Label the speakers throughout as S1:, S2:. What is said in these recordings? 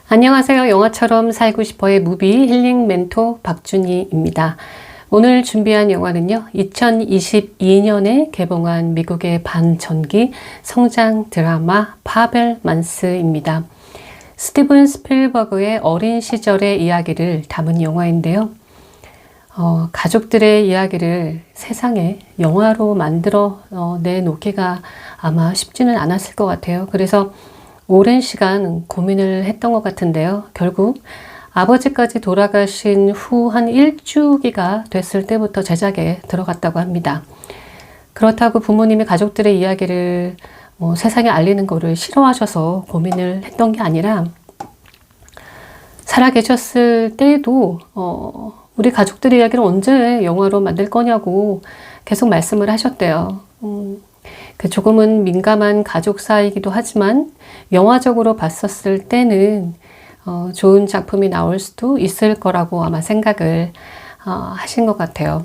S1: 안녕하세요. 영화처럼 살고 싶어의 무비 힐링 멘토 박준희입니다. 오늘 준비한 영화는요. 2022년에 개봉한 미국의 반전기 성장 드라마 파벨만스입니다. 스티븐 스필버그의 어린 시절의 이야기를 담은 영화인데요. 가족들의 이야기를 세상에 영화로 만들어 내놓기가 아마 쉽지는 않았을 것 같아요. 그래서 오랜 시간 고민을 했던 것 같은데요. 결국 아버지까지 돌아가신 후 한 일주기가 됐을 때부터 제작에 들어갔다고 합니다. 그렇다고 부모님이 가족들의 이야기를 세상에 알리는 거를 싫어하셔서 고민을 했던 게 아니라 살아계셨을 때에도 우리 가족들의 이야기를 언제 영화로 만들 거냐고 계속 말씀을 하셨대요. 그 조금은 민감한 가족사이기도 하지만 영화적으로 봤었을 때는 좋은 작품이 나올 수도 있을 거라고 아마 생각을 하신 것 같아요.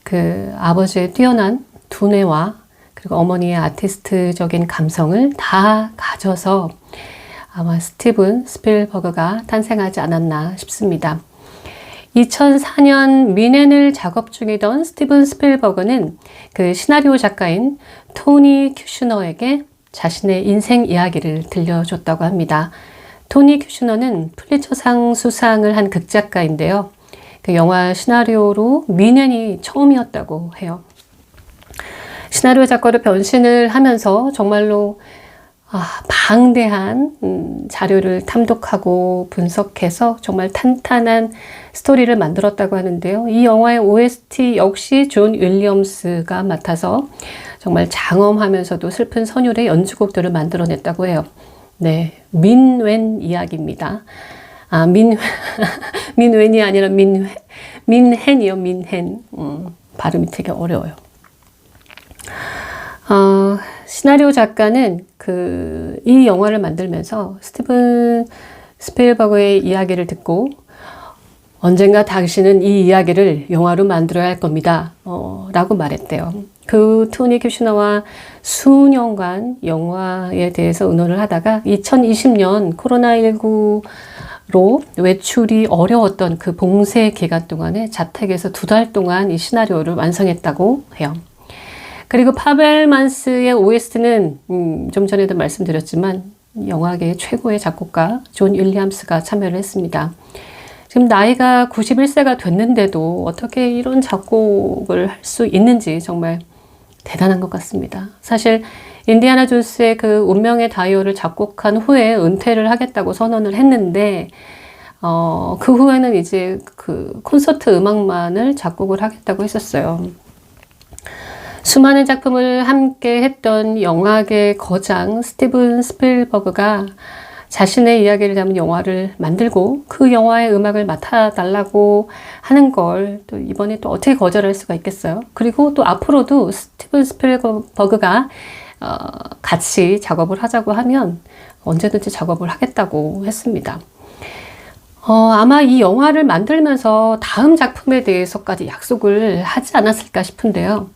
S1: 그 아버지의 뛰어난 두뇌와 그리고 어머니의 아티스트적인 감성을 다 가져서 아마 스티븐 스필버그가 탄생하지 않았나 싶습니다. 2004년 미넨을 작업 중이던 스티븐 스필버그는 그 시나리오 작가인 토니 큐슈너에게 자신의 인생 이야기를 들려줬다고 합니다. 토니 큐슈너는 플리처상 수상을 한 극작가인데요. 그 영화 시나리오로 미넨이 처음이었다고 해요. 시나리오 작가로 변신을 하면서 정말로 방대한 자료를 탐독하고 분석해서 정말 탄탄한 스토리를 만들었다고 하는데요. 이 영화의 OST 역시 존 윌리엄스가 맡아서 정말 장엄하면서도 슬픈 선율의 연주곡들을 만들어냈다고 해요. 네, 민웬 이야기입니다. 민웬이 아니라 민헨이요, 민헨. 발음이 되게 어려워요. 시나리오 작가는 이 영화를 만들면서 스티븐 스필버그의 이야기를 듣고 언젠가 당신은 이 이야기를 영화로 만들어야 할 겁니다. 라고 말했대요. 그 토니 큐슈너와 수년간 영화에 대해서 의논을 하다가 2020년 코로나19로 외출이 어려웠던 그 봉쇄 기간 동안에 자택에서 2달 동안 이 시나리오를 완성했다고 해요. 그리고 파벨만스의 OST는 좀 전에도 말씀드렸지만 영화계의 최고의 작곡가 존 윌리엄스가 참여를 했습니다. 지금 나이가 91세가 됐는데도 어떻게 이런 작곡을 할 수 있는지 정말 대단한 것 같습니다. 사실 인디아나 존스의 그 운명의 다이얼을 작곡한 후에 은퇴를 하겠다고 선언을 했는데 그 후에는 이제 그 콘서트 음악만을 작곡을 하겠다고 했었어요. 수많은 작품을 함께 했던 영화계 거장 스티븐 스필버그가 자신의 이야기를 담은 영화를 만들고 그 영화의 음악을 맡아달라고 하는 걸 또 이번에 또 어떻게 거절할 수가 있겠어요? 그리고 또 앞으로도 스티븐 스필버그가 같이 작업을 하자고 하면 언제든지 작업을 하겠다고 했습니다. 아마 이 영화를 만들면서 다음 작품에 대해서까지 약속을 하지 않았을까 싶은데요.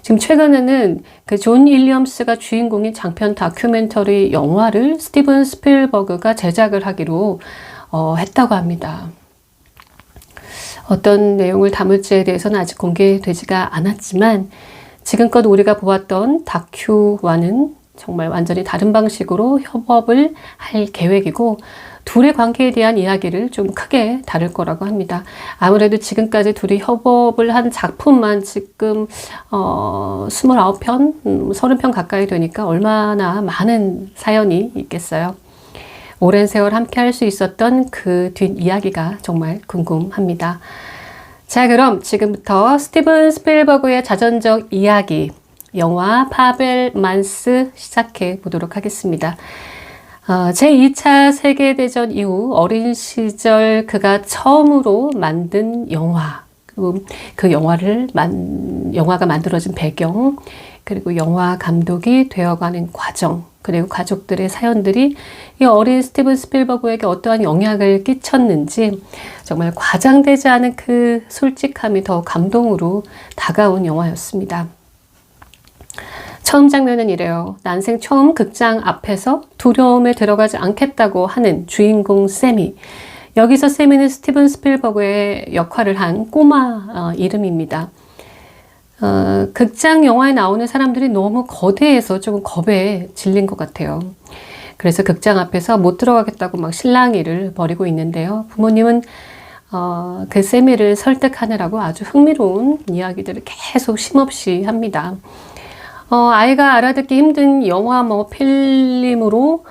S1: 지금 최근에는 그 존 윌리엄스가 주인공인 장편 다큐멘터리 영화를 스티븐 스필버그가 제작을 하기로 했다고 합니다. 어떤 내용을 담을지에 대해서는 아직 공개되지가 않았지만 지금껏 우리가 보았던 다큐와는 정말 완전히 다른 방식으로 협업을 할 계획이고 둘의 관계에 대한 이야기를 좀 크게 다룰 거라고 합니다. 아무래도 지금까지 둘이 협업을 한 작품만 지금 29편, 30편 가까이 되니까 얼마나 많은 사연이 있겠어요. 오랜 세월 함께 할 수 있었던 그 뒷이야기가 정말 궁금합니다. 자, 그럼 지금부터 스티븐 스필버그의 자전적 이야기, 영화 파벨만스 시작해 보도록 하겠습니다. 제2차 세계대전 이후 어린 시절 그가 처음으로 만든 영화, 그 영화가 만들어진 배경, 그리고 영화 감독이 되어가는 과정, 그리고 가족들의 사연들이 이 어린 스티븐 스필버그에게 어떠한 영향을 끼쳤는지 정말 과장되지 않은 그 솔직함이 더 감동으로 다가온 영화였습니다. 처음 장면은 이래요. 난생 처음 극장 앞에서 두려움에 들어가지 않겠다고 하는 주인공 세미. 여기서 세미는 스티븐 스필버그의 역할을 한 꼬마 이름입니다. 극장 영화에 나오는 사람들이 너무 거대해서 조금 겁에 질린 것 같아요. 그래서 극장 앞에서 못 들어가겠다고 막 실랑이를 벌이고 있는데요. 부모님은 그 세미를 설득하느라고 아주 흥미로운 이야기들을 계속 쉼없이 합니다. 아이가 알아듣기 힘든 영화 필름으로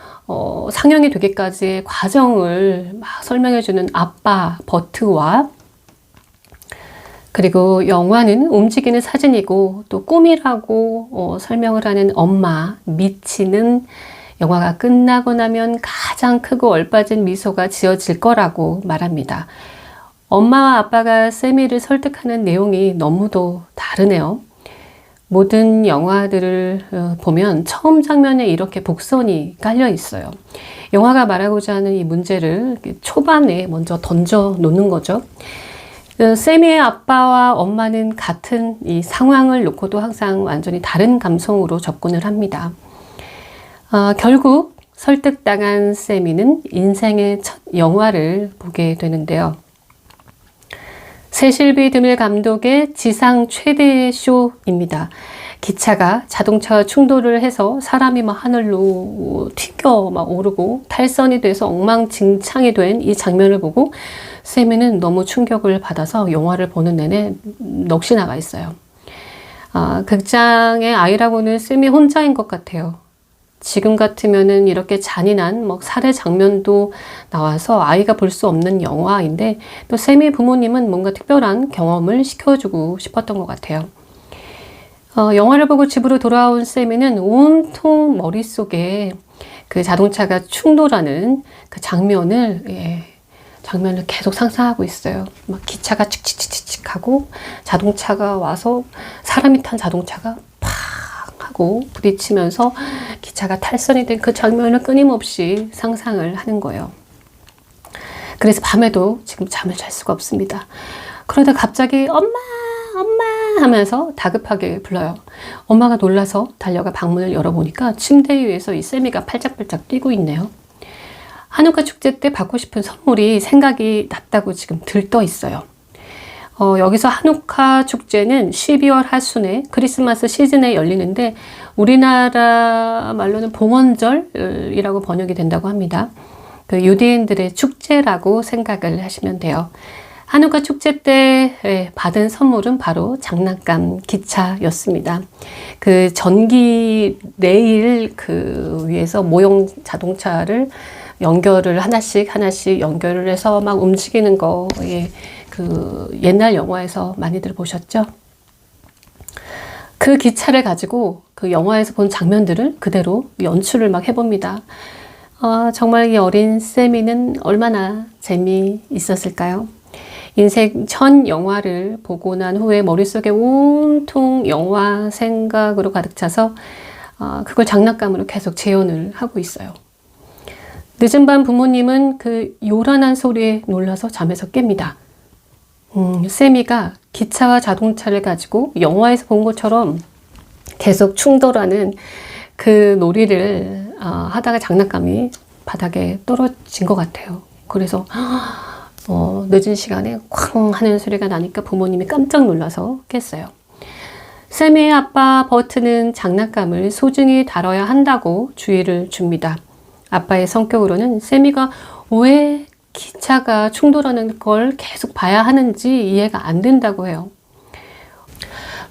S1: 상영이 되기까지의 과정을 막 설명해주는 아빠 버트와, 그리고 영화는 움직이는 사진이고 또 꿈이라고 설명을 하는 엄마 미치는 영화가 끝나고 나면 가장 크고 얼빠진 미소가 지어질 거라고 말합니다. 엄마와 아빠가 세미를 설득하는 내용이 너무도 다르네요. 모든 영화들을 보면 처음 장면에 이렇게 복선이 깔려 있어요. 영화가 말하고자 하는 이 문제를 초반에 먼저 던져 놓는 거죠. 세미의 아빠와 엄마는 같은 이 상황을 놓고도 항상 완전히 다른 감성으로 접근을 합니다. 결국 설득당한 세미는 인생의 첫 영화를 보게 되는데요. 세실비 드밀 감독의 지상 최대의 쇼입니다. 기차가 자동차와 충돌을 해서 사람이 막 하늘로 튀겨 막 오르고 탈선이 돼서 엉망진창이 된 이 장면을 보고 세미는 너무 충격을 받아서 영화를 보는 내내 넋이 나가 있어요. 극장의 아이라고는 세미 혼자인 것 같아요. 지금 같으면은 이렇게 잔인한 살해 장면도 나와서 아이가 볼 수 없는 영화인데, 또 세미 부모님은 뭔가 특별한 경험을 시켜주고 싶었던 것 같아요. 영화를 보고 집으로 돌아온 세미는 온통 머릿속에 그 자동차가 충돌하는 그 장면을 계속 상상하고 있어요. 막 기차가 칙칙칙칙 하고 자동차가 와서 사람이 탄 자동차가 팍 하고 부딪히면서 기차가 탈선이 된 그 장면을 끊임없이 상상을 하는 거예요. 그래서 밤에도 지금 잠을 잘 수가 없습니다. 그러다 갑자기 엄마 하면서 다급하게 불러요. 엄마가 놀라서 달려가 방문을 열어보니까 침대 위에서 이 세미가 팔짝팔짝 뛰고 있네요. 한우카 축제 때 받고 싶은 선물이 생각이 났다고 지금 들떠 있어요. 여기서 한우카 축제는 12월 하순에 크리스마스 시즌에 열리는데, 우리나라 말로는 봉헌절이라고 번역이 된다고 합니다. 그 유대인들의 축제라고 생각을 하시면 돼요. 한우카 축제 때 받은 선물은 바로 장난감 기차였습니다. 그 전기 레일 위에서 모형 자동차를 연결을 하나씩 연결을 해서 막 움직이는 거, 그 옛날 영화에서 많이들 보셨죠? 그 기차를 가지고 그 영화에서 본 장면들을 그대로 연출을 막 해봅니다. 정말 이 어린 세미는 얼마나 재미있었을까요? 인생 첫 영화를 보고 난 후에 머릿속에 온통 영화 생각으로 가득 차서 그걸 장난감으로 계속 재현을 하고 있어요. 늦은 밤 부모님은 그 요란한 소리에 놀라서 잠에서 깹니다. 세미가 기차와 자동차를 가지고 영화에서 본 것처럼 계속 충돌하는 그 놀이를 하다가 장난감이 바닥에 떨어진 것 같아요. 그래서 늦은 시간에 쾅 하는 소리가 나니까 부모님이 깜짝 놀라서 깼어요. 세미의 아빠 버트는 장난감을 소중히 다뤄야 한다고 주의를 줍니다. 아빠의 성격으로는 세미가 왜 기차가 충돌하는 걸 계속 봐야 하는지 이해가 안 된다고 해요.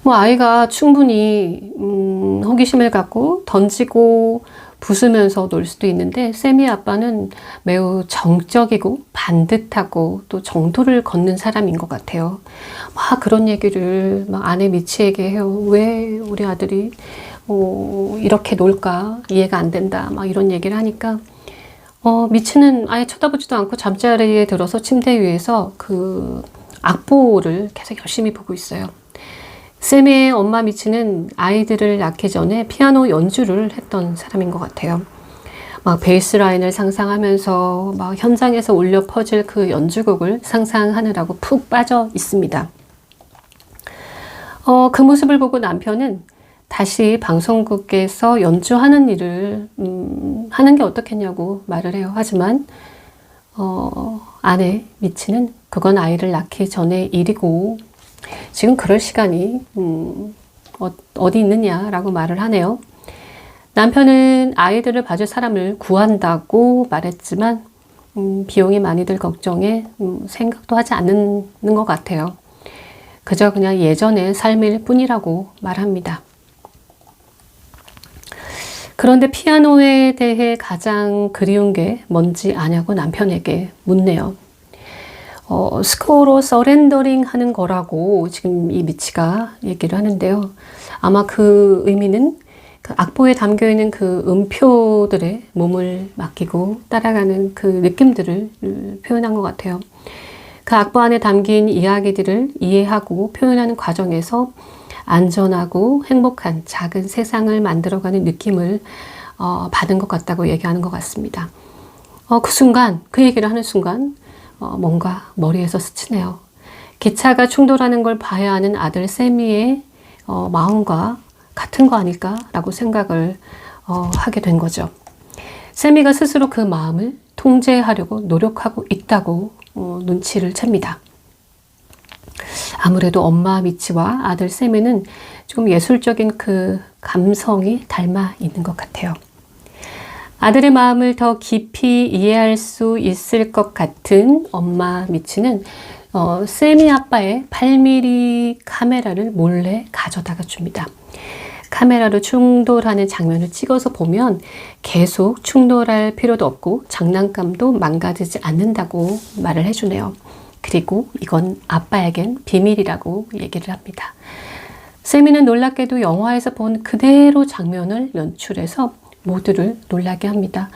S1: 아이가 충분히 호기심을 갖고 던지고 부수면서 놀 수도 있는데, 세미의 아빠는 매우 정적이고 반듯하고 또 정도를 걷는 사람인 것 같아요. 그런 얘기를 아내 미치에게 해요. 왜 우리 아들이 이렇게 놀까 이해가 안 된다 이런 얘기를 하니까 미치는 아예 쳐다보지도 않고 잠자리에 들어서 침대 위에서 그 악보를 계속 열심히 보고 있어요. 세미의 엄마 미치는 아이들을 낳기 전에 피아노 연주를 했던 사람인 것 같아요. 베이스 라인을 상상하면서 현장에서 울려 퍼질 그 연주곡을 상상하느라고 푹 빠져 있습니다. 그 모습을 보고 남편은 다시 방송국에서 연주하는 일을 하는 게 어떻겠냐고 말을 해요. 하지만 아내 미치는 그건 아이를 낳기 전의 일이고 지금 그럴 시간이 어디 있느냐라고 말을 하네요. 남편은 아이들을 봐줄 사람을 구한다고 말했지만 비용이 많이 들 걱정에 생각도 하지 않는 것 같아요. 그저 그냥 예전의 삶일 뿐이라고 말합니다. 그런데 피아노에 대해 가장 그리운 게 뭔지 아냐고 남편에게 묻네요. 스코어로 서렌더링 하는 거라고 지금 이 미치가 얘기를 하는데요. 아마 그 의미는 그 악보에 담겨있는 그 음표들의 몸을 맡기고 따라가는 그 느낌들을 표현한 것 같아요. 그 악보 안에 담긴 이야기들을 이해하고 표현하는 과정에서 안전하고 행복한 작은 세상을 만들어가는 느낌을 받은 것 같다고 얘기하는 것 같습니다. 그 순간, 그 얘기를 하는 순간 뭔가 머리에서 스치네요. 기차가 충돌하는 걸 봐야 하는 아들 세미의 마음과 같은 거 아닐까라고 생각을 하게 된 거죠. 세미가 스스로 그 마음을 통제하려고 노력하고 있다고 눈치를 챕니다. 아무래도 엄마 미치와 아들 세미는 조금 예술적인 그 감성이 닮아 있는 것 같아요. 아들의 마음을 더 깊이 이해할 수 있을 것 같은 엄마 미치는 세미 아빠의 8mm 카메라를 몰래 가져다가 줍니다. 카메라로 충돌하는 장면을 찍어서 보면 계속 충돌할 필요도 없고 장난감도 망가지지 않는다고 말을 해주네요. 그리고 이건 아빠에겐 비밀이라고 얘기를 합니다. 세미는 놀랍게도 영화에서 본 그대로 장면을 연출해서 모두를 놀라게 합니다.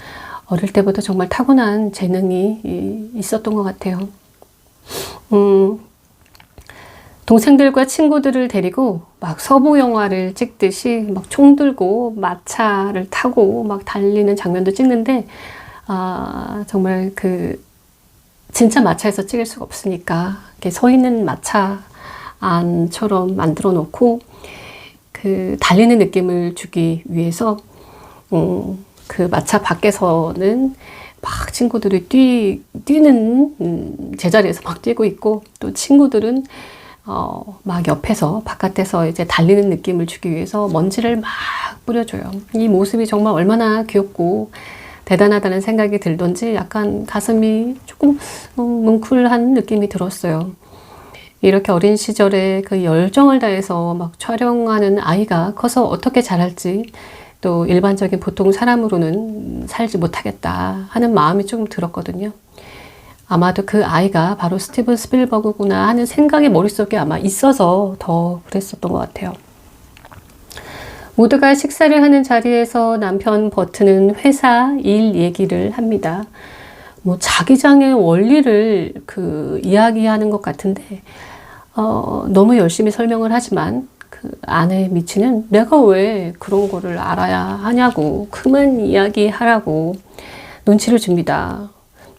S1: 어릴 때부터 정말 타고난 재능이 있었던 것 같아요. 동생들과 친구들을 데리고 막 서부 영화를 찍듯이 막 총 들고 마차를 타고 막 달리는 장면도 찍는데 정말 그 진짜 마차에서 찍을 수가 없으니까 이렇게 서 있는 마차 안처럼 만들어 놓고 그 달리는 느낌을 주기 위해서 그 마차 밖에서는 막 친구들이 뛰는 제자리에서 막 뛰고 있고 또 친구들은 막 옆에서 바깥에서 이제 달리는 느낌을 주기 위해서 먼지를 막 뿌려줘요. 이 모습이 정말 얼마나 귀엽고 대단하다는 생각이 들던지 약간 가슴이 조금 뭉클한 느낌이 들었어요. 이렇게 어린 시절에 그 열정을 다해서 막 촬영하는 아이가 커서 어떻게 자랄지 또 일반적인 보통 사람으로는 살지 못하겠다 하는 마음이 조금 들었거든요. 아마도 그 아이가 바로 스티븐 스필버그구나 하는 생각이 머릿속에 아마 있어서 더 그랬었던 것 같아요. 모두가 식사를 하는 자리에서 남편 버트는 회사 일 얘기를 합니다. 뭐 자기장의 원리를 이야기하는 것 같은데 너무 열심히 설명을 하지만 그 아내 미치는 내가 왜 그런 거를 알아야 하냐고 그만 이야기하라고 눈치를 줍니다.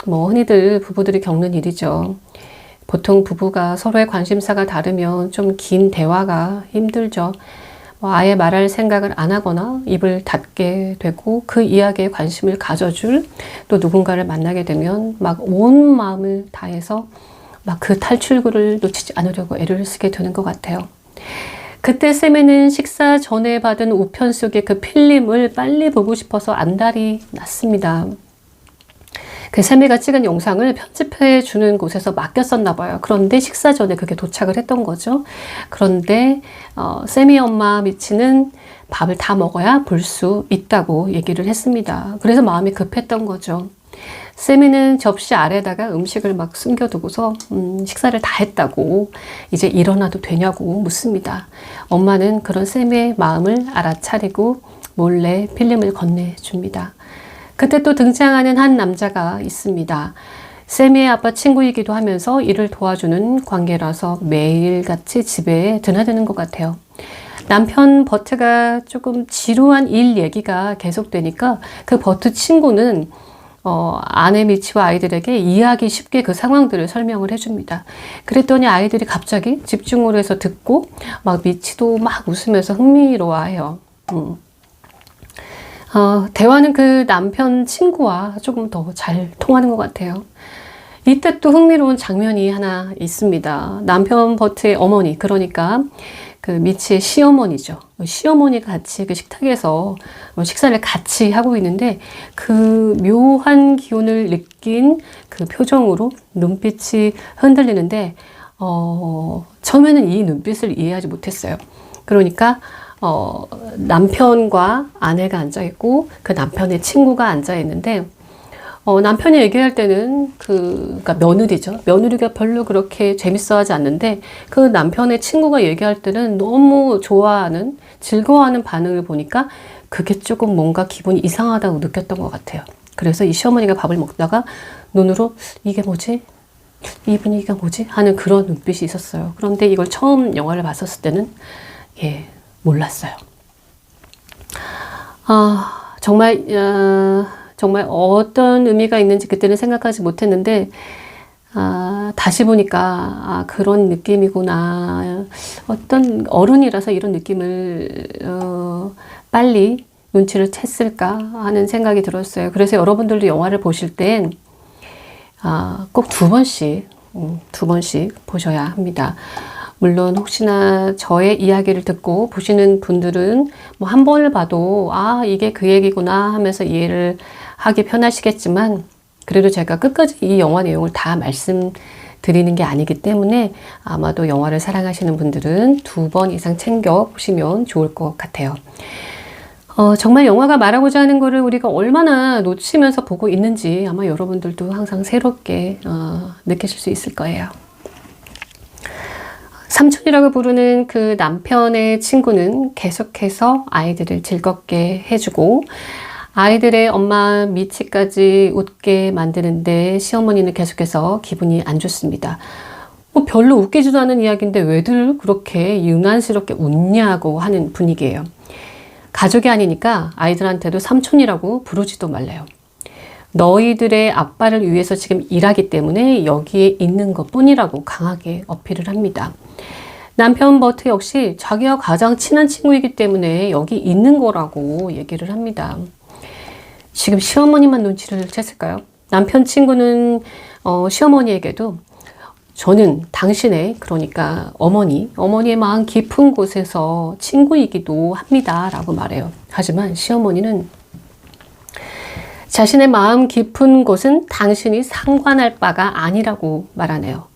S1: 뭐 흔히들 부부들이 겪는 일이죠. 보통 부부가 서로의 관심사가 다르면 좀 긴 대화가 힘들죠. 아예 말할 생각을 안 하거나 입을 닫게 되고 그 이야기에 관심을 가져줄 또 누군가를 만나게 되면 막 온 마음을 다해서 막 그 탈출구를 놓치지 않으려고 애를 쓰게 되는 것 같아요. 그때 세미는 식사 전에 받은 우편 속의 그 필름을 빨리 보고 싶어서 안달이 났습니다. 그 세미가 찍은 영상을 편집해 주는 곳에서 맡겼었나 봐요. 그런데 식사 전에 그게 도착을 했던 거죠. 그런데 세미 엄마 미치는 밥을 다 먹어야 볼 수 있다고 얘기를 했습니다. 그래서 마음이 급했던 거죠. 세미는 접시 아래다가 음식을 막 숨겨두고서 식사를 다 했다고 이제 일어나도 되냐고 묻습니다. 엄마는 그런 세미의 마음을 알아차리고 몰래 필름을 건네줍니다. 그때 또 등장하는 한 남자가 있습니다. 세미의 아빠 친구이기도 하면서 일을 도와주는 관계라서 매일같이 집에 드나드는 것 같아요. 남편 버트가 조금 지루한 일 얘기가 계속되니까 그 버트 친구는 아내 미치와 아이들에게 이해하기 쉽게 그 상황들을 설명을 해줍니다. 그랬더니 아이들이 갑자기 집중을 해서 듣고 막 미치도 막 웃으면서 흥미로워해요. 대화는 그 남편 친구와 조금 더 잘 통하는 것 같아요. 이때 또 흥미로운 장면이 하나 있습니다. 남편 버트의 어머니, 그러니까 그 미치의 시어머니죠. 시어머니가 같이 그 식탁에서 식사를 같이 하고 있는데 그 묘한 기운을 느낀 그 표정으로 눈빛이 흔들리는데 처음에는 이 눈빛을 이해하지 못했어요. 그러니까 남편과 아내가 앉아있고 그 남편의 친구가 앉아있는데 남편이 얘기할 때는 그러니까 며느리죠. 며느리가 별로 그렇게 재밌어하지 않는데 그 남편의 친구가 얘기할 때는 너무 좋아하는, 즐거워하는 반응을 보니까 그게 조금 뭔가 기분이 이상하다고 느꼈던 것 같아요. 그래서 이 시어머니가 밥을 먹다가 눈으로 이게 뭐지? 이 분위기가 뭐지? 하는 그런 눈빛이 있었어요. 그런데 이걸 처음 영화를 봤었을 때는 몰랐어요. 정말 어떤 의미가 있는지 그때는 생각하지 못했는데 다시 보니까 그런 느낌이구나. 어떤 어른이라서 이런 느낌을 빨리 눈치를 챘을까 하는 생각이 들었어요. 그래서 여러분들도 영화를 보실 땐 꼭 두 번씩 보셔야 합니다. 물론 혹시나 저의 이야기를 듣고 보시는 분들은 뭐 한 번을 봐도 이게 그 얘기구나 하면서 이해를 하기 편하시겠지만 그래도 제가 끝까지 이 영화 내용을 다 말씀드리는 게 아니기 때문에 아마도 영화를 사랑하시는 분들은 2번 이상 챙겨 보시면 좋을 것 같아요. 정말 영화가 말하고자 하는 거를 우리가 얼마나 놓치면서 보고 있는지 아마 여러분들도 항상 새롭게 느끼실 수 있을 거예요. 삼촌이라고 부르는 그 남편의 친구는 계속해서 아이들을 즐겁게 해주고 아이들의 엄마 미치까지 웃게 만드는데 시어머니는 계속해서 기분이 안 좋습니다. 별로 웃기지도 않은 이야기인데 왜들 그렇게 유난스럽게 웃냐고 하는 분위기예요. 가족이 아니니까 아이들한테도 삼촌이라고 부르지도 말래요. 너희들의 아빠를 위해서 지금 일하기 때문에 여기에 있는 것 뿐이라고 강하게 어필을 합니다. 남편 버트 역시 자기와 가장 친한 친구이기 때문에 여기 있는 거라고 얘기를 합니다. 지금 시어머니만 눈치를 챘을까요? 남편 친구는 시어머니에게도 저는 당신의, 그러니까 어머니의 마음 깊은 곳에서 친구이기도 합니다 라고 말해요. 하지만 시어머니는 자신의 마음 깊은 곳은 당신이 상관할 바가 아니라고 말하네요.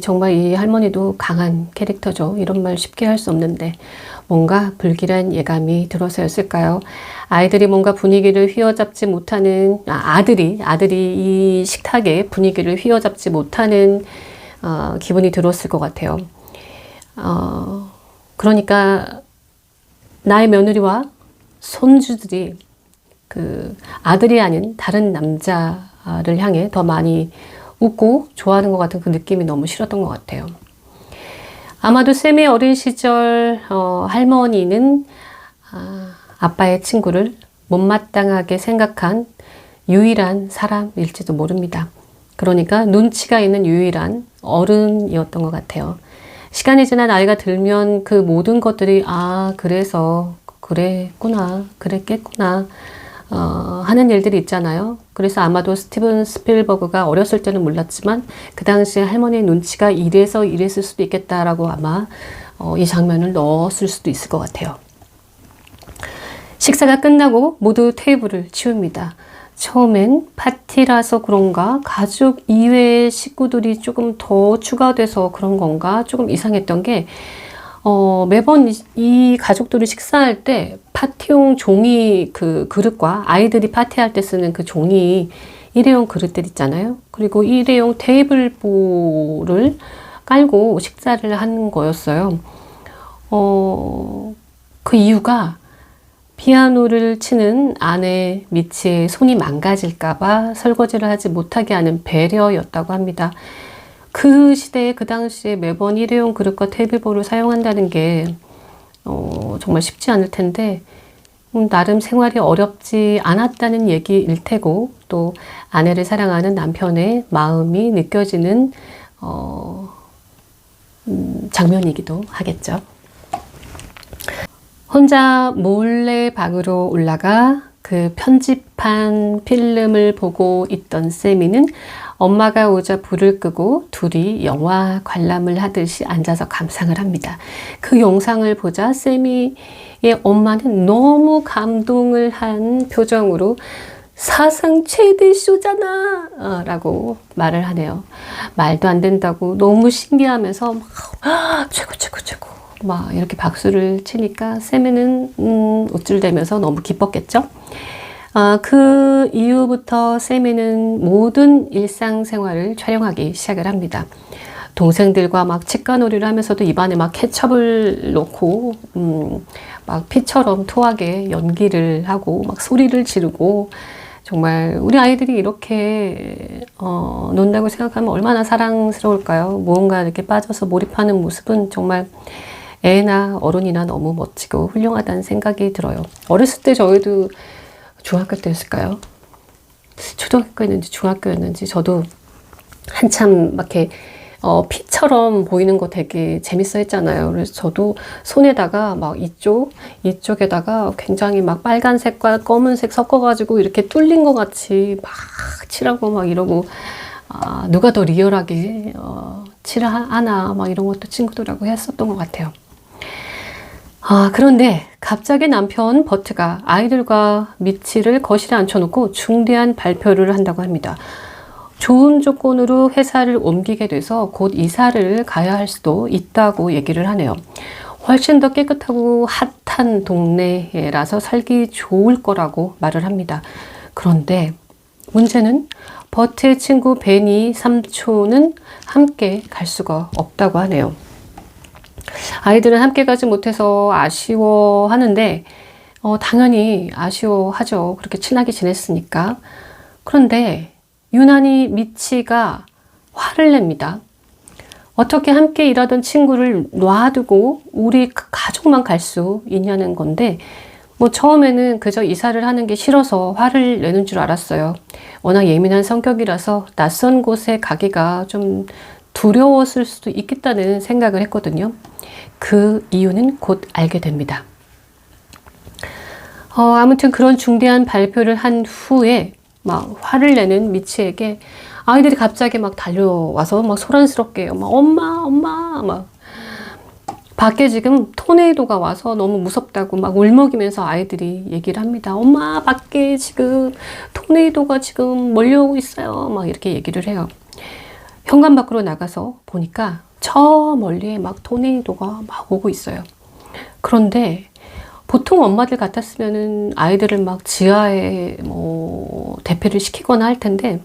S1: 정말 이 할머니도 강한 캐릭터죠. 이런 말 쉽게 할 수 없는데 뭔가 불길한 예감이 들어서였을까요? 아이들이 뭔가 분위기를 휘어잡지 못하는 아들이 이 식탁의 분위기를 휘어잡지 못하는 기분이 들었을 것 같아요. 그러니까 나의 며느리와 손주들이 그 아들이 아닌 다른 남자를 향해 더 많이 웃고 좋아하는 것 같은 그 느낌이 너무 싫었던 것 같아요. 아마도 샘의 어린 시절 할머니는 아빠의 친구를 못마땅하게 생각한 유일한 사람일지도 모릅니다. 그러니까 눈치가 있는 유일한 어른이었던 것 같아요. 시간이 지나 나이가 들면 그 모든 것들이 그래서 그랬구나, 그랬겠구나 하는 일들이 있잖아요. 그래서 아마도 스티븐 스필버그가 어렸을 때는 몰랐지만 그 당시에 할머니의 눈치가 이랬을 수도 있겠다라고 아마 이 장면을 넣었을 수도 있을 것 같아요. 식사가 끝나고 모두 테이블을 치웁니다. 처음엔 파티라서 그런가 가족 이외의 식구들이 조금 더 추가돼서 그런 건가 조금 이상했던 게 매번 이 가족들이 식사할 때 파티용 종이 그 그릇과 아이들이 파티할 때 쓰는 그 종이 일회용 그릇들 있잖아요. 그리고 일회용 테이블보를 깔고 식사를 하는 거였어요. 그 이유가 피아노를 치는 아내 미치의 손이 망가질까봐 설거지를 하지 못하게 하는 배려였다고 합니다. 그 시대에 그 당시에 매번 일회용 그릇과 테이블보를 사용한다는 게 정말 쉽지 않을 텐데 나름 생활이 어렵지 않았다는 얘기일 테고, 또 아내를 사랑하는 남편의 마음이 느껴지는 장면이기도 하겠죠. 혼자 몰래 방으로 올라가 그 편집한 필름을 보고 있던 세미는 엄마가 오자 불을 끄고 둘이 영화 관람을 하듯이 앉아서 감상을 합니다. 그 영상을 보자 세미의 엄마는 너무 감동을 한 표정으로 사상 최대 쇼잖아 라고 말을 하네요. 말도 안 된다고 너무 신기하면서 막 최고 최고 최고 막 이렇게 박수를 치니까 세미는 우쭐대면서 너무 기뻤겠죠. 그 이후부터 세미는 모든 일상생활을 촬영하기 시작을 합니다. 동생들과 막 치과놀이를 하면서도 입안에 막 케첩을 넣고 막 피처럼 토하게 연기를 하고 막 소리를 지르고, 정말 우리 아이들이 이렇게 논다고 생각하면 얼마나 사랑스러울까요? 무언가 이렇게 빠져서 몰입하는 모습은 정말 애나 어른이나 너무 멋지고 훌륭하다는 생각이 들어요. 어렸을 때 저희도 중학교 때였을까요? 초등학교였는지 중학교였는지 저도 한참 막 이렇게 피처럼 보이는 거 되게 재밌어 했잖아요. 그래서 저도 손에다가 막 이쪽에다가 굉장히 막 빨간색과 검은색 섞어가지고 이렇게 뚫린 것 같이 막 칠하고 막 이러고, 누가 더 리얼하게 칠하나 막 이런 것도 친구들하고 했었던 것 같아요. 그런데 갑자기 남편 버트가 아이들과 미치를 거실에 앉혀놓고 중대한 발표를 한다고 합니다. 좋은 조건으로 회사를 옮기게 돼서 곧 이사를 가야 할 수도 있다고 얘기를 하네요. 훨씬 더 깨끗하고 핫한 동네라서 살기 좋을 거라고 말을 합니다. 그런데 문제는 버트의 친구 베니 삼촌은 함께 갈 수가 없다고 하네요. 아이들은 함께 가지 못해서 아쉬워하는데 당연히 아쉬워하죠. 그렇게 친하게 지냈으니까. 그런데 유난히 미치가 화를 냅니다. 어떻게 함께 일하던 친구를 놔두고 우리 가족만 갈 수 있냐는 건데, 뭐 처음에는 그저 이사를 하는 게 싫어서 화를 내는 줄 알았어요. 워낙 예민한 성격이라서 낯선 곳에 가기가 좀 두려웠을 수도 있겠다는 생각을 했거든요. 그 이유는 곧 알게 됩니다. 아무튼 그런 중대한 발표를 한 후에 막 화를 내는 미치에게 아이들이 갑자기 막 달려와서 막 소란스럽게 막 엄마 막 밖에 지금 토네이도가 와서 너무 무섭다고 막 울먹이면서 아이들이 얘기를 합니다. 엄마, 밖에 지금 토네이도가 지금 몰려오고 있어요. 막 이렇게 얘기를 해요. 현관 밖으로 나가서 보니까 저 멀리에 막 토네이도가 막 오고 있어요. 그런데 보통 엄마들 같았으면은 아이들을 막 지하에 뭐 대피를 시키거나 할 텐데,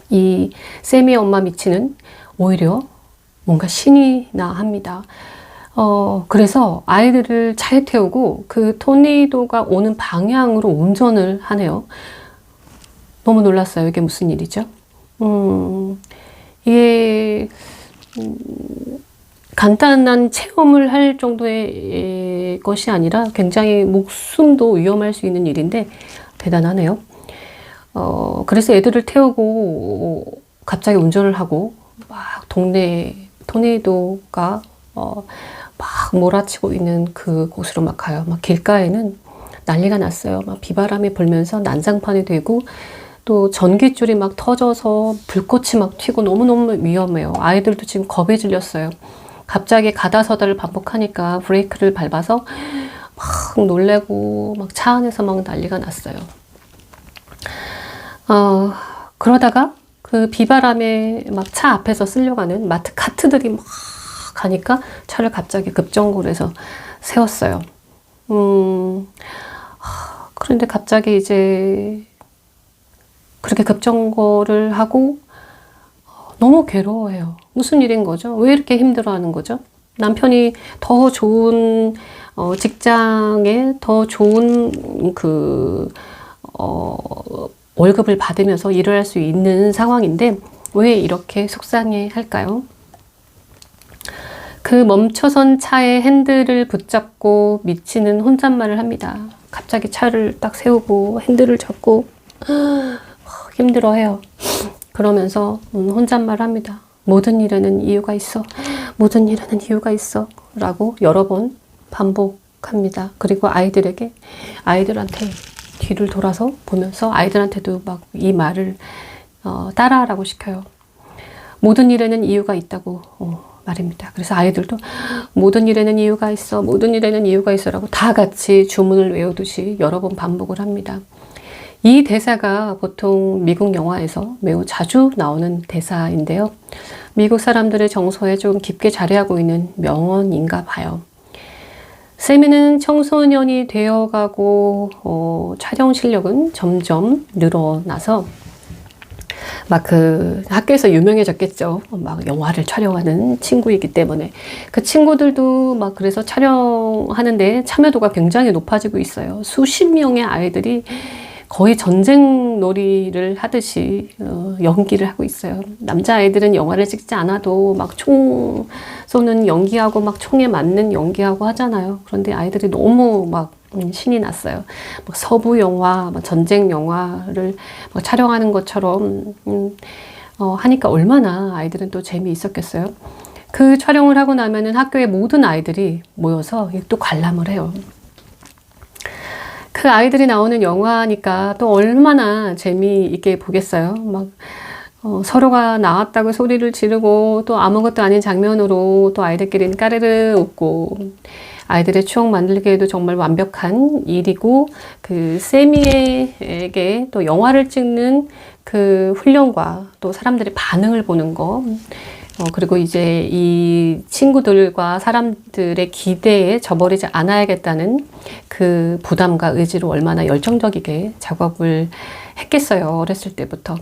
S1: 이 세미의 엄마 미치는 오히려 뭔가 신이 나 합니다. 그래서 아이들을 차에 태우고 그 토네이도가 오는 방향으로 운전을 하네요. 너무 놀랐어요. 이게 무슨 일이죠? 이게 간단한 체험을 할 정도의 것이 아니라 굉장히 목숨도 위험할 수 있는 일인데 대단하네요. 그래서 애들을 태우고 갑자기 운전을 하고 막 동네 토네이도가 막 몰아치고 있는 그 곳으로 막 가요. 막 길가에는 난리가 났어요. 막 비바람이 불면서 난장판이 되고 또 전깃줄이 막 터져서 불꽃이 막 튀고 너무너무 위험해요. 아이들도 지금 겁에 질렸어요. 갑자기 가다서다를 반복하니까 브레이크를 밟아서 막 놀래고 막 차 안에서 막 난리가 났어요. 그러다가 그 비바람에 막 차 앞에서 쓸려가는 마트 카트들이 막 가니까 차를 갑자기 급정거해서 세웠어요. 그런데 갑자기 이제 그렇게 급정거를 하고 너무 괴로워해요. 무슨 일인 거죠? 왜 이렇게 힘들어하는 거죠? 남편이 더 좋은 직장에 더 좋은 월급을 받으면서 일을 할 수 있는 상황인데 왜 이렇게 속상해 할까요? 그 멈춰선 차의 핸들을 붙잡고 미치는 혼잣말을 합니다. 갑자기 차를 딱 세우고 핸들을 잡고 힘들어해요. 그러면서 혼잣말 합니다. 모든 일에는 이유가 있어. 모든 일에는 이유가 있어. 라고 여러 번 반복합니다. 그리고 아이들한테 뒤를 돌아서 보면서 아이들한테도 막 이 말을 따라하라고 시켜요. 모든 일에는 이유가 있다고 말입니다. 그래서 아이들도 모든 일에는 이유가 있어. 모든 일에는 이유가 있어. 라고 다 같이 주문을 외우듯이 여러 번 반복을 합니다. 이 대사가 보통 미국 영화에서 매우 자주 나오는 대사인데요. 미국 사람들의 정서에 좀 깊게 자리하고 있는 명언인가 봐요. 세미는 청소년이 되어가고 촬영 실력은 점점 늘어나서 막 그 학교에서 유명해졌겠죠. 막 영화를 촬영하는 친구이기 때문에 그 친구들도 막 그래서 촬영하는데 참여도가 굉장히 높아지고 있어요. 수십 명의 아이들이 거의 전쟁 놀이를 하듯이 연기를 하고 있어요. 남자아이들은 영화를 찍지 않아도 막 총 쏘는 연기하고 막 총에 맞는 연기하고 하잖아요. 그런데 아이들이 너무 막 신이 났어요. 막 서부 영화, 막 전쟁 영화를 막 촬영하는 것처럼 하니까 얼마나 아이들은 또 재미있었겠어요. 그 촬영을 하고 나면은 학교의 모든 아이들이 모여서 또 관람을 해요. 그 아이들이 나오는 영화니까 또 얼마나 재미있게 보겠어요. 막 서로가 나왔다고 소리를 지르고 또 아무것도 아닌 장면으로 또 아이들끼리는 까르르 웃고 아이들의 추억 만들기에도 정말 완벽한 일이고 그 세미에게 또 영화를 찍는 그 훈련과 또 사람들의 반응을 보는 거 그리고 이제 이 친구들과 사람들의 기대에 저버리지 않아야겠다는 그 부담과 의지로 얼마나 열정적이게 작업을 했겠어요. 어렸을 때부터.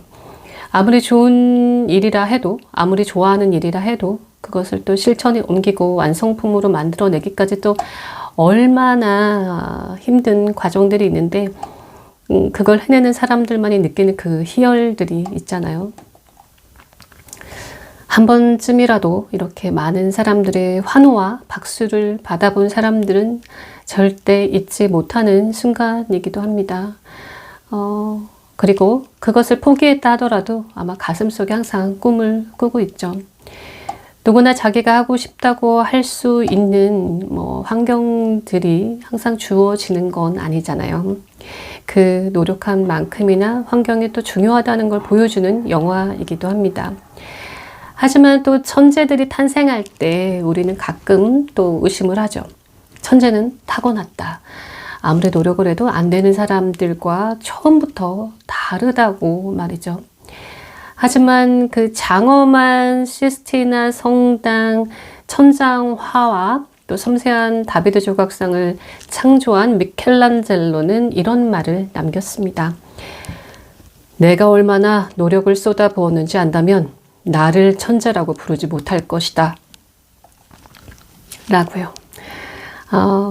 S1: 아무리 좋은 일이라 해도, 아무리 좋아하는 일이라 해도 그것을 또 실천에 옮기고 완성품으로 만들어내기까지 또 얼마나 힘든 과정들이 있는데 그걸 해내는 사람들만이 느끼는 그 희열들이 있잖아요. 한 번쯤이라도 이렇게 많은 사람들의 환호와 박수를 받아본 사람들은 절대 잊지 못하는 순간이기도 합니다. 그리고 그것을 포기했다 하더라도 아마 가슴속에 항상 꿈을 꾸고 있죠. 누구나 자기가 하고 싶다고 할 수 있는 환경들이 항상 주어지는 건 아니잖아요. 그 노력한 만큼이나 환경이 또 중요하다는 걸 보여주는 영화이기도 합니다. 하지만 또 천재들이 탄생할 때 우리는 가끔 또 의심을 하죠. 천재는 타고났다. 아무리 노력을 해도 안 되는 사람들과 처음부터 다르다고 말이죠. 하지만 그 장엄한 시스티나 성당 천장화와 또 섬세한 다비드 조각상을 창조한 미켈란젤로는 이런 말을 남겼습니다. 내가 얼마나 노력을 쏟아부었는지 안다면 나를 천재라고 부르지 못할 것이다. 라고요.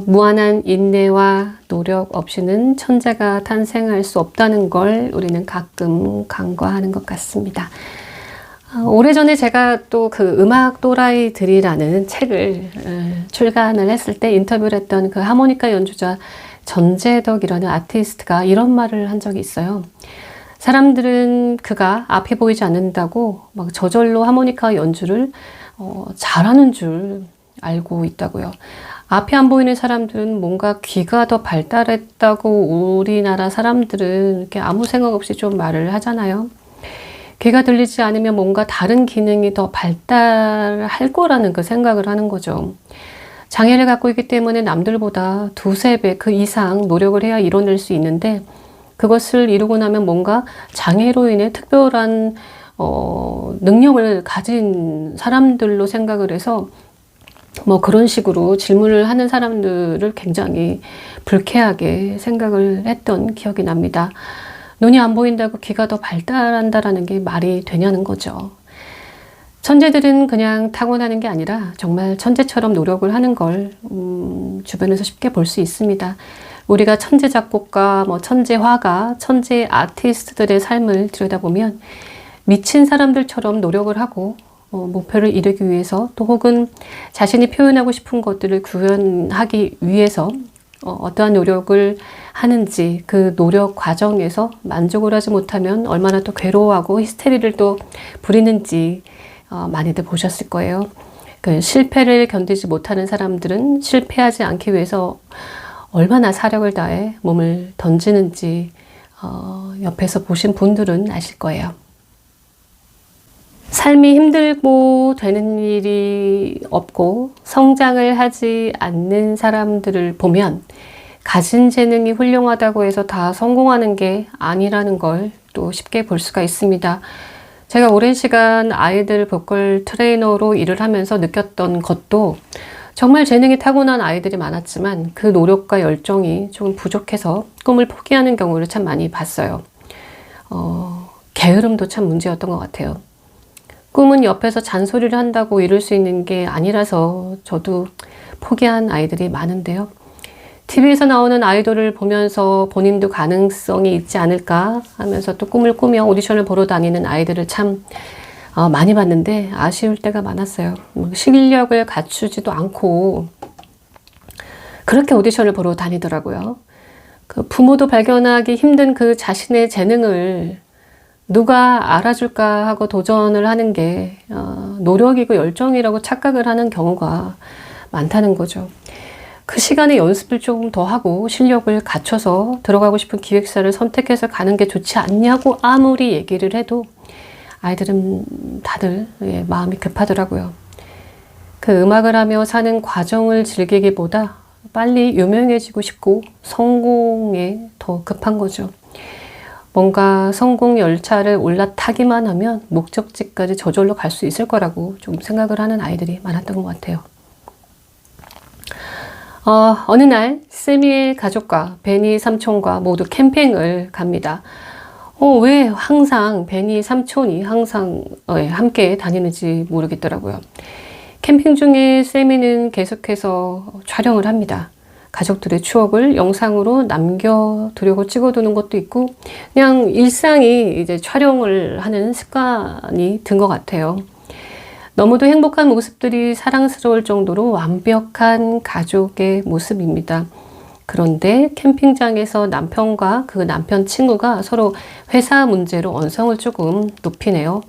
S1: 무한한 인내와 노력 없이는 천재가 탄생할 수 없다는 걸 우리는 가끔 간과하는 것 같습니다. 오래전에 제가 또 그 음악 또라이들이라는 책을 출간을 했을 때 인터뷰를 했던 그 하모니카 연주자 전재덕이라는 아티스트가 이런 말을 한 적이 있어요. 사람들은 그가 앞에 보이지 않는다고 막 저절로 하모니카 연주를 잘하는 줄 알고 있다고요. 앞에 안 보이는 사람들은 뭔가 귀가 더 발달했다고 우리나라 사람들은 이렇게 아무 생각 없이 좀 말을 하잖아요. 귀가 들리지 않으면 뭔가 다른 기능이 더 발달할 거라는 그 생각을 하는 거죠. 장애를 갖고 있기 때문에 남들보다 두세 배 그 이상 노력을 해야 이뤄낼 수 있는데 그것을 이루고 나면 뭔가 장애로 인해 특별한 능력을 가진 사람들로 생각을 해서 그런 식으로 질문을 하는 사람들을 굉장히 불쾌하게 생각을 했던 기억이 납니다. 눈이 안 보인다고 귀가 더 발달한다라는 게 말이 되냐는 거죠. 천재들은 그냥 타고나는 게 아니라 정말 천재처럼 노력을 하는 걸 주변에서 쉽게 볼 수 있습니다. 우리가 천재 작곡가, 천재 화가, 천재 아티스트들의 삶을 들여다보면 미친 사람들처럼 노력을 하고 목표를 이루기 위해서 또 혹은 자신이 표현하고 싶은 것들을 구현하기 위해서 어떠한 노력을 하는지 그 노력 과정에서 만족을 하지 못하면 얼마나 또 괴로워하고 히스테리를 또 부리는지 많이들 보셨을 거예요. 그 실패를 견디지 못하는 사람들은 실패하지 않기 위해서 얼마나 사력을 다해 몸을 던지는지 옆에서 보신 분들은 아실 거예요. 삶이 힘들고 되는 일이 없고 성장을 하지 않는 사람들을 보면 가진 재능이 훌륭하다고 해서 다 성공하는 게 아니라는 걸 또 쉽게 볼 수가 있습니다. 제가 오랜 시간 아이들 보컬 트레이너로 일을 하면서 느꼈던 것도 정말 재능이 타고난 아이들이 많았지만 그 노력과 열정이 조금 부족해서 꿈을 포기하는 경우를 참 많이 봤어요. 게으름도 참 문제였던 것 같아요. 꿈은 옆에서 잔소리를 한다고 이룰 수 있는 게 아니라서 저도 포기한 아이들이 많은데요. TV에서 나오는 아이돌을 보면서 본인도 가능성이 있지 않을까 하면서 또 꿈을 꾸며 오디션을 보러 다니는 아이들을 참 많이 봤는데 아쉬울 때가 많았어요. 실력을 갖추지도 않고 그렇게 오디션을 보러 다니더라고요. 그 부모도 발견하기 힘든 그 자신의 재능을 누가 알아줄까 하고 도전을 하는 게 노력이고 열정이라고 착각을 하는 경우가 많다는 거죠. 그 시간에 연습을 조금 더 하고 실력을 갖춰서 들어가고 싶은 기획사를 선택해서 가는 게 좋지 않냐고 아무리 얘기를 해도 아이들은 다들 마음이 급하더라고요. 그 음악을 하며 사는 과정을 즐기기보다 빨리 유명해지고 싶고 성공에 더 급한 거죠. 뭔가 성공 열차를 올라타기만 하면 목적지까지 저절로 갈 수 있을 거라고 좀 생각을 하는 아이들이 많았던 것 같아요. 어느 날 세미의 가족과 베니 삼촌과 모두 캠핑을 갑니다. 왜 항상 베니 삼촌이 항상 함께 다니는지 모르겠더라고요. 캠핑 중에 세미는 계속해서 촬영을 합니다. 가족들의 추억을 영상으로 남겨두려고 찍어두는 것도 있고 그냥 일상이 이제 촬영을 하는 습관이 든 것 같아요. 너무도 행복한 모습들이 사랑스러울 정도로 완벽한 가족의 모습입니다. 그런데 캠핑장에서 남편과 그 남편 친구가 서로 회사 문제로 언성을 조금 높이네요.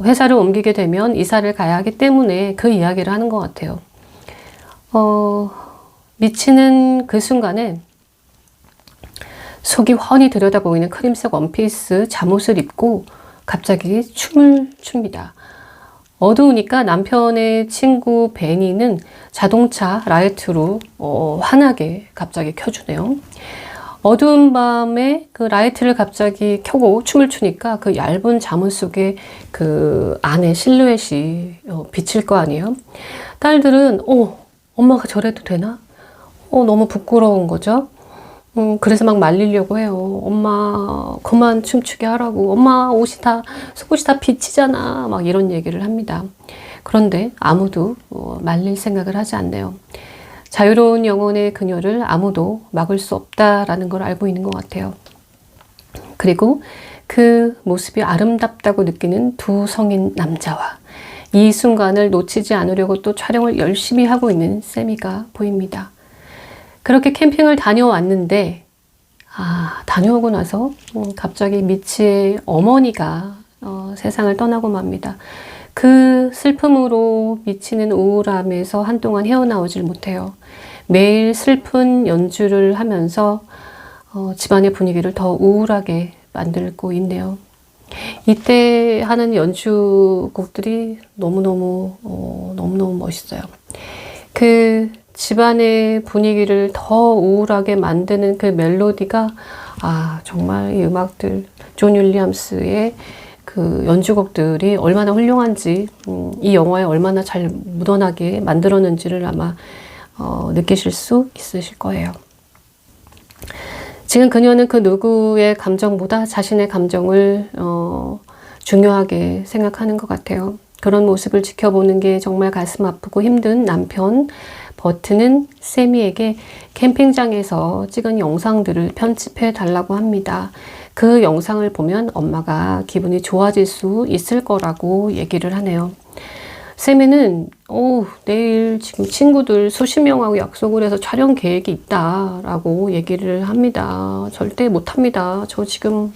S1: 회사를 옮기게 되면 이사를 가야 하기 때문에 그 이야기를 하는 것 같아요. 미치는 그 순간에 속이 훤히 들여다 보이는 크림색 원피스 잠옷을 입고 갑자기 춤을 춥니다. 어두우니까 남편의 친구 베니는 자동차 라이트로 환하게 갑자기 켜주네요. 어두운 밤에 그 라이트를 갑자기 켜고 춤을 추니까 그 얇은 잠옷 속에 그 안에 실루엣이 비칠 거 아니에요. 딸들은 엄마가 저래도 되나? 너무 부끄러운 거죠. 그래서 막 말리려고 해요. 엄마 그만 춤추게 하라고. 엄마 속옷이 다 비치잖아. 막 이런 얘기를 합니다. 그런데 아무도 말릴 생각을 하지 않네요. 자유로운 영혼의 그녀를 아무도 막을 수 없다라는 걸 알고 있는 것 같아요. 그리고 그 모습이 아름답다고 느끼는 두 성인 남자와 이 순간을 놓치지 않으려고 또 촬영을 열심히 하고 있는 세미가 보입니다. 그렇게 캠핑을 다녀왔는데 다녀오고 나서 갑자기 미치의 어머니가 세상을 떠나고 맙니다. 그 슬픔으로 미치는 우울함에서 한동안 헤어나오질 못해요. 매일 슬픈 연주를 하면서 집안의 분위기를 더 우울하게 만들고 있네요. 이때 하는 연주곡들이 너무너무 멋있어요. 그 집안의 분위기를 더 우울하게 만드는 그 멜로디가 정말 이 음악들 존 윌리엄스의 그 연주곡들이 얼마나 훌륭한지 이 영화에 얼마나 잘 묻어나게 만들었는지를 아마 느끼실 수 있으실 거예요. 지금 그녀는 그 누구의 감정보다 자신의 감정을 중요하게 생각하는 것 같아요. 그런 모습을 지켜보는 게 정말 가슴 아프고 힘든 남편 버트는 세미에게 캠핑장에서 찍은 영상들을 편집해 달라고 합니다. 그 영상을 보면 엄마가 기분이 좋아질 수 있을 거라고 얘기를 하네요. 쌤에는 내일 지금 친구들 수십 명하고 약속을 해서 촬영 계획이 있다라고 얘기를 합니다. 절대 못합니다. 저 지금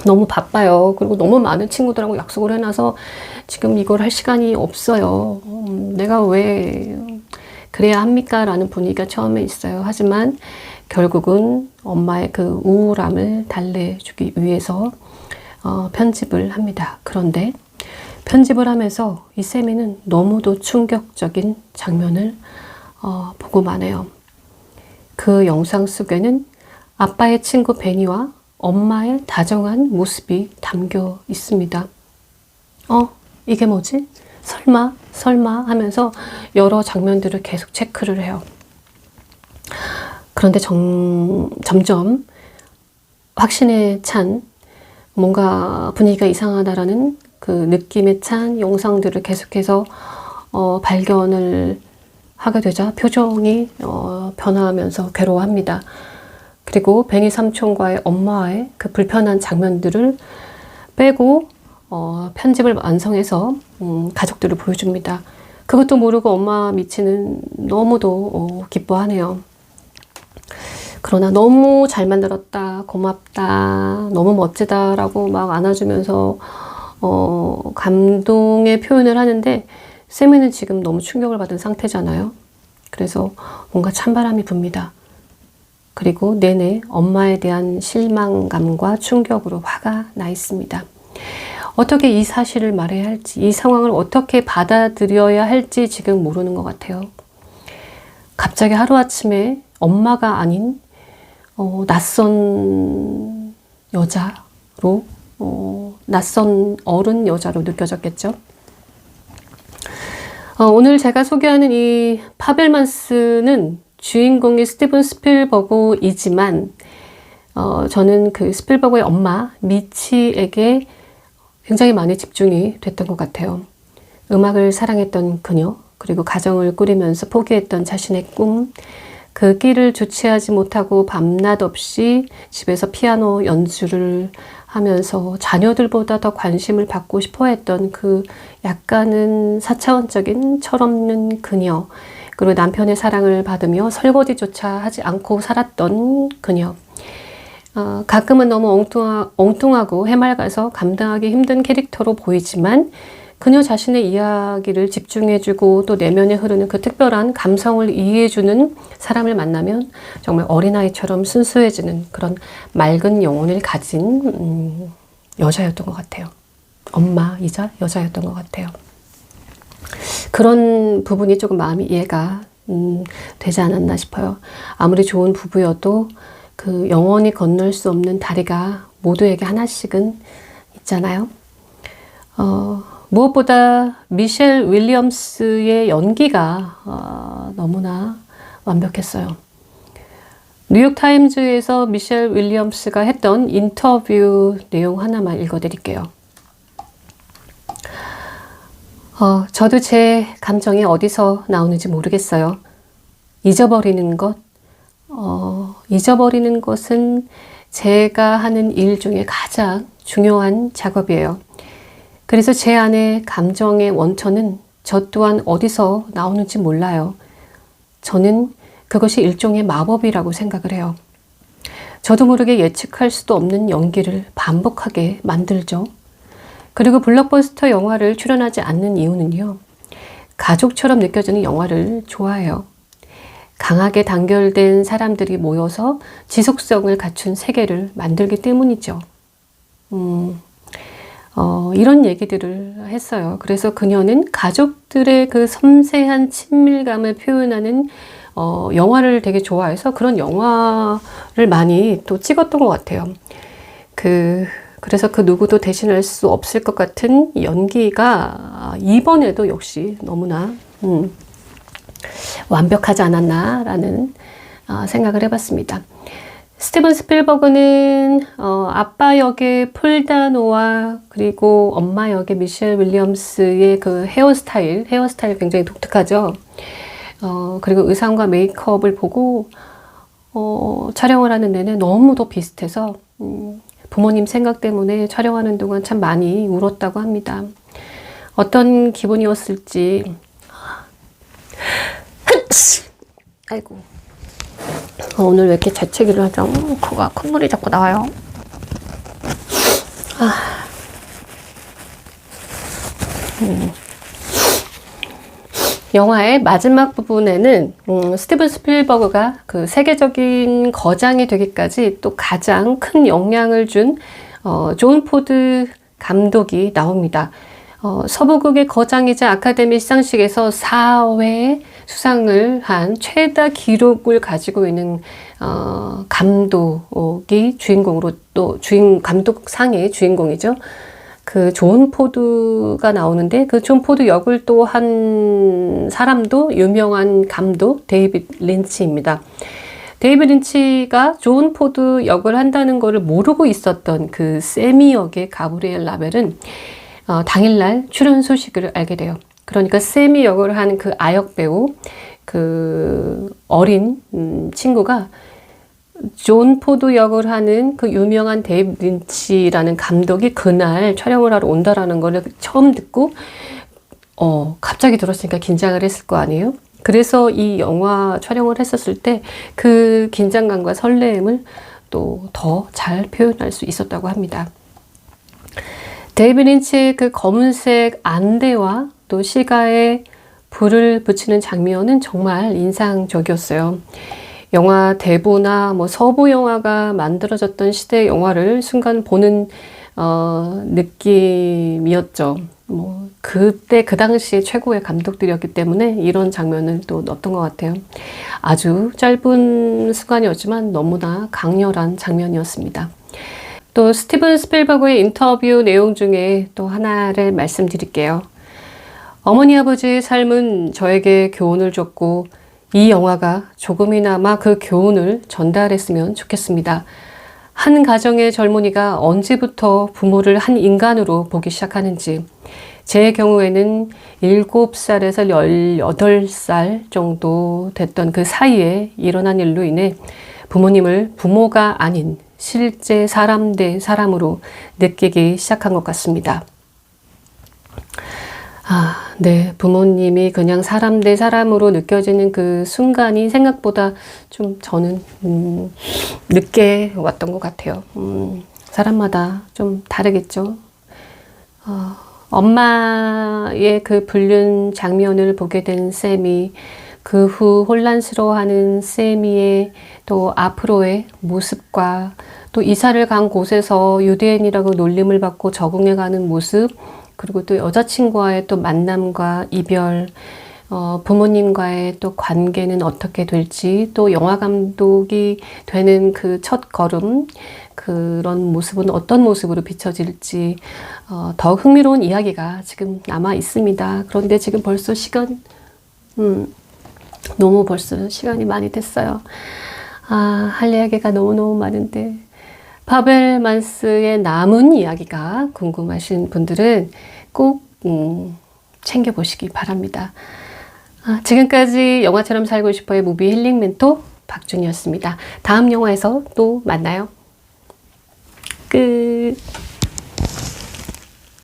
S1: 너무 바빠요. 그리고 너무 많은 친구들하고 약속을 해놔서 지금 이걸 할 시간이 없어요. 내가 왜 그래야 합니까? 라는 분위기가 처음에 있어요. 하지만 결국은 엄마의 그 우울함을 달래주기 위해서 편집을 합니다. 그런데 편집을 하면서 이 쌤이는 너무도 충격적인 장면을 보고 마네요. 그 영상 속에는 아빠의 친구 베니와 엄마의 다정한 모습이 담겨 있습니다. 이게 뭐지? 설마 하면서 여러 장면들을 계속 체크를 해요. 그런데 점점 확신에 찬 뭔가 분위기가 이상하다라는 그 느낌에 찬 영상들을 계속해서 발견을 하게 되자 표정이 변화하면서 괴로워합니다. 그리고 베니 삼촌과의 엄마의 그 불편한 장면들을 빼고 편집을 완성해서 가족들을 보여줍니다. 그것도 모르고 엄마 미치는 너무도 기뻐하네요. 그러나 너무 잘 만들었다, 고맙다, 너무 멋지다라고 막 안아주면서 감동의 표현을 하는데 쌤이는 지금 너무 충격을 받은 상태잖아요. 그래서 뭔가 찬바람이 붑니다. 그리고 내내 엄마에 대한 실망감과 충격으로 화가 나 있습니다. 어떻게 이 사실을 말해야 할지, 이 상황을 어떻게 받아들여야 할지 지금 모르는 것 같아요. 갑자기 하루아침에 엄마가 아닌 낯선 여자로, 낯선 어른 여자로 느껴졌겠죠. 오늘 제가 소개하는 이 파벨만스는 주인공이 스티븐 스필버그이지만 저는 그 스필버그의 엄마 미치에게 굉장히 많이 집중이 됐던 것 같아요. 음악을 사랑했던 그녀, 그리고 가정을 꾸리면서 포기했던 자신의 꿈, 그 길을 주체하지 못하고 밤낮 없이 집에서 피아노 연주를 하면서 자녀들보다 더 관심을 받고 싶어 했던 그 약간은 사차원적인 철없는 그녀, 그리고 남편의 사랑을 받으며 설거지조차 하지 않고 살았던 그녀. 가끔은 너무 엉뚱하고 해맑아서 감당하기 힘든 캐릭터로 보이지만 그녀 자신의 이야기를 집중해주고 또 내면에 흐르는 그 특별한 감성을 이해해주는 사람을 만나면 정말 어린아이처럼 순수해지는 그런 맑은 영혼을 가진 여자였던 것 같아요. 엄마이자 여자였던 것 같아요. 그런 부분이 조금 마음이 이해가 되지 않았나 싶어요. 아무리 좋은 부부여도 그 영원히 건널 수 없는 다리가 모두에게 하나씩은 있잖아요. 무엇보다 미셸 윌리엄스의 연기가 너무나 완벽했어요. 뉴욕타임즈에서 미셸 윌리엄스가 했던 인터뷰 내용 하나만 읽어드릴게요. 저도 제 감정이 어디서 나오는지 모르겠어요. 잊어버리는 것. 잊어버리는 것은 제가 하는 일 중에 가장 중요한 작업이에요. 그래서 제 안에 감정의 원천은 저 또한 어디서 나오는지 몰라요. 저는 그것이 일종의 마법이라고 생각을 해요. 저도 모르게 예측할 수도 없는 연기를 반복하게 만들죠. 그리고 블록버스터 영화를 출연하지 않는 이유는요. 가족처럼 느껴지는 영화를 좋아해요. 강하게 단결된 사람들이 모여서 지속성을 갖춘 세계를 만들기 때문이죠. 이런 얘기들을 했어요. 그래서 그녀는 가족들의 그 섬세한 친밀감을 표현하는 영화를 되게 좋아해서 그런 영화를 많이 또 찍었던 것 같아요. 그래서 그 누구도 대신할 수 없을 것 같은 연기가 이번에도 역시 너무나 완벽하지 않았나라는 생각을 해봤습니다. 스티븐 스필버그는 아빠 역의 폴 다노와 그리고 엄마 역의 미셸 윌리엄스의 그 헤어스타일 굉장히 독특하죠. 그리고 의상과 메이크업을 보고 촬영을 하는 내내 너무도 비슷해서 부모님 생각 때문에 촬영하는 동안 참 많이 울었다고 합니다. 어떤 기분이었을지. 아이고. 오늘 왜 이렇게 재채기를 하죠? 코가 콧물이 자꾸 나와요. 영화의 마지막 부분에는 스티븐 스필버그가 그 세계적인 거장이 되기까지 또 가장 큰 영향을 준 존 포드 감독이 나옵니다. 서부극의 거장이자 아카데미 시상식에서 4회 수상을 한 최다 기록을 가지고 있는 감독이 주인공으로 또 감독상의 주인공이죠. 그 존 포드가 나오는데 그 존 포드 역을 또 한 사람도 유명한 감독 데이비드 린치입니다. 데이비드 린치가 존 포드 역을 한다는 것을 모르고 있었던 그 세미 역의 가브리엘 라벨은 당일날 출연 소식을 알게 돼요. 그러니까 세미 역을 한 그 아역 배우, 그 어린 친구가 존 포드 역을 하는 그 유명한 데이비드 린치라는 감독이 그날 촬영을 하러 온다라는 걸 처음 듣고 갑자기 들었으니까 긴장을 했을 거 아니에요? 그래서 이 영화 촬영을 했었을 때 그 긴장감과 설레임을 또 더 잘 표현할 수 있었다고 합니다. 데이비드 린치의 그 검은색 안대와 또 시가에 불을 붙이는 장면은 정말 인상적이었어요. 영화 대보나 뭐 서부 영화가 만들어졌던 시대 영화를 순간 보는 느낌이었죠. 뭐 그때 그 당시에 최고의 감독들이었기 때문에 이런 장면을 또 넣었던 것 같아요. 아주 짧은 순간이었지만 너무나 강렬한 장면이었습니다. 또 스티븐 스필버그의 인터뷰 내용 중에 또 하나를 말씀드릴게요. 어머니 아버지의 삶은 저에게 교훈을 줬고 이 영화가 조금이나마 그 교훈을 전달했으면 좋겠습니다. 한 가정의 젊은이가 언제부터 부모를 한 인간으로 보기 시작하는지, 제 경우에는 7살에서 18살 정도 됐던 그 사이에 일어난 일로 인해 부모님을 부모가 아닌 실제 사람 대 사람으로 느끼기 시작한 것 같습니다. 네. 부모님이 그냥 사람 대 사람으로 느껴지는 그 순간이 생각보다 좀 저는 늦게 왔던 것 같아요. 사람마다 좀 다르겠죠. 엄마의 그 불륜 장면을 보게 된 쌤이 그 후 혼란스러워하는 쌤이의 또 앞으로의 모습과 또 이사를 간 곳에서 유대인이라고 놀림을 받고 적응해가는 모습, 그리고 또 여자친구와의 또 만남과 이별, 부모님과의 또 관계는 어떻게 될지, 또 영화 감독이 되는 그 첫 걸음, 그런 모습은 어떤 모습으로 비춰질지 더 흥미로운 이야기가 지금 남아 있습니다. 그런데 지금 벌써 너무 벌써 시간이 많이 됐어요. 할 이야기가 너무너무 많은데 파벨만스의 남은 이야기가 궁금하신 분들은 꼭 챙겨보시기 바랍니다. 지금까지 영화처럼 살고 싶어의 무비 힐링 멘토 박준이었습니다. 다음 영화에서 또 만나요. 끝.